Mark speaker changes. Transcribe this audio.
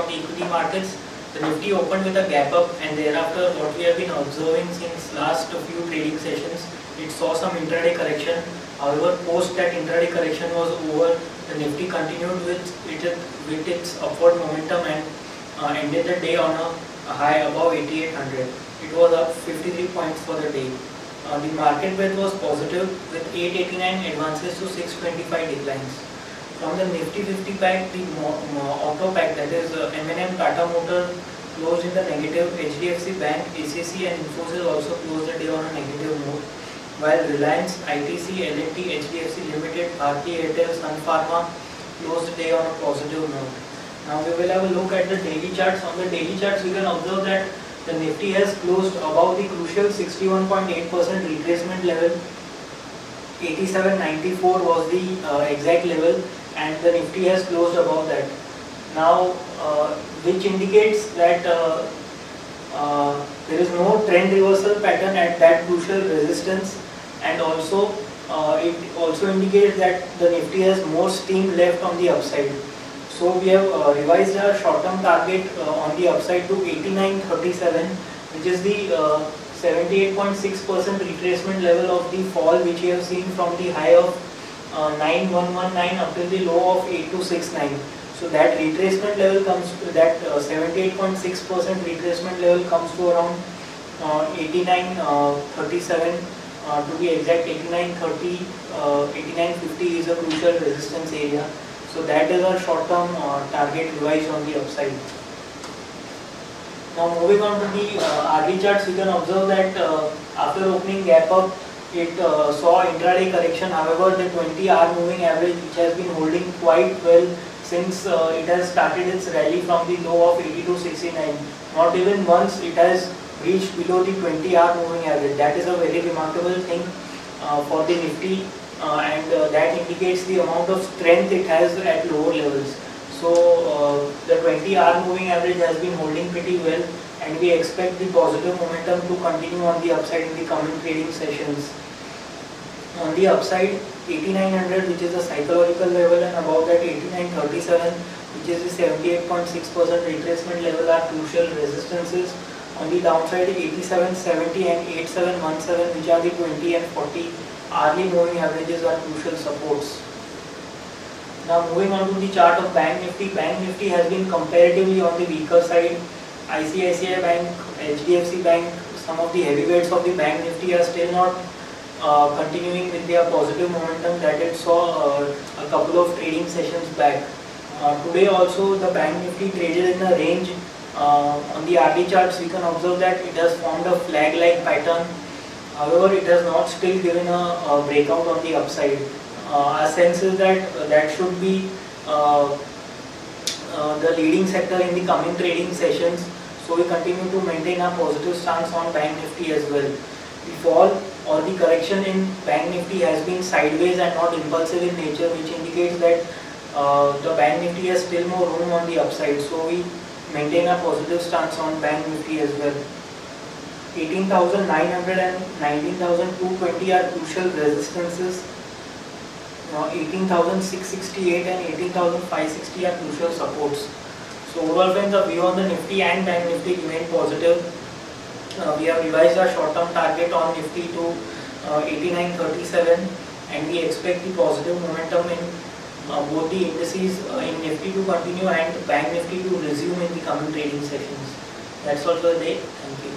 Speaker 1: on the equity markets. The Nifty opened with a gap up, and thereafter what we have been observing since last few trading sessions, it saw some intraday correction. However, post that intraday correction was over, the Nifty continued with its upward momentum and ended the day on a high above 8800. It was up 53 points for the day. The market breadth was positive with 889 advances to 625 declines. From the Nifty 50 pack, the auto pack, that is M&M, Tata Motor, closed in the negative. HDFC Bank, ACC and Infosys also closed the day on a negative note, while Reliance, ITC, L&T, HDFC Limited, Bharti Airtel, Sun Pharma closed the day on a positive note. Now we will have a look at the daily charts. On the daily charts, we can observe that the Nifty has closed above the crucial 61.8% retracement level. 8794 was the exact level, and the Nifty has closed above that. Now, which indicates that there is no trend reversal pattern at that crucial resistance, and also it also indicates that the Nifty has more steam left on the upside. So we have revised our short-term target on the upside to 8937, which is the 78.6% retracement level of the fall which we have seen from the high of 9119 up till the low of 8269. So that retracement level comes to that 78.6% retracement level comes to around 8937. To be exact, 8930, 8950 is a crucial resistance area. So that is our short-term target revised on the upside. Now moving on to the RD charts, we can observe that after opening gap up, it saw intraday correction. However, the 20-hour moving average, which has been holding quite well since it has started its rally from the low of 8269. Not even once it has reached below the 20-hour moving average. That is a very remarkable thing for the Nifty. And that indicates the amount of strength it has at lower levels. So the 20-hour moving average has been holding pretty well, and we expect the positive momentum to continue on the upside in the coming trading sessions. On the upside, 8900, which is the psychological level, and above that 8937, which is the 78.6% retracement level, are crucial resistances. On the downside, 8770 and 8717, which are the 20 and 40 hourly moving averages, are crucial supports. Now moving on to the chart of Bank Nifty. Bank Nifty has been comparatively on the weaker side. ICICI Bank, HDFC Bank, some of the heavyweights of the Bank Nifty are still not continuing with their positive momentum that it saw a couple of trading sessions back. Today also the Bank Nifty traded in a range. On the RD charts, we can observe that it has formed a flag-like pattern. However, it has not still given a breakout on the upside. Our sense is that that should be the leading sector in the coming trading sessions. So we continue to maintain our positive stance on Bank Nifty as well. The fall or the correction in Bank Nifty has been sideways and not impulsive in nature, which indicates that the Bank Nifty has still more room on the upside. So we maintain a positive stance on Bank Nifty as well. 18,900 and 19,220 are crucial resistances. 18,668 and 18,560 are crucial supports. So overall, friends, the view on the Nifty and Bank Nifty remain positive. We have revised our short-term target on Nifty to 8937, and we expect the positive momentum in both the indices in Nifty to continue and Bank Nifty to resume in the coming trading sessions. That's all for the day. Thank you.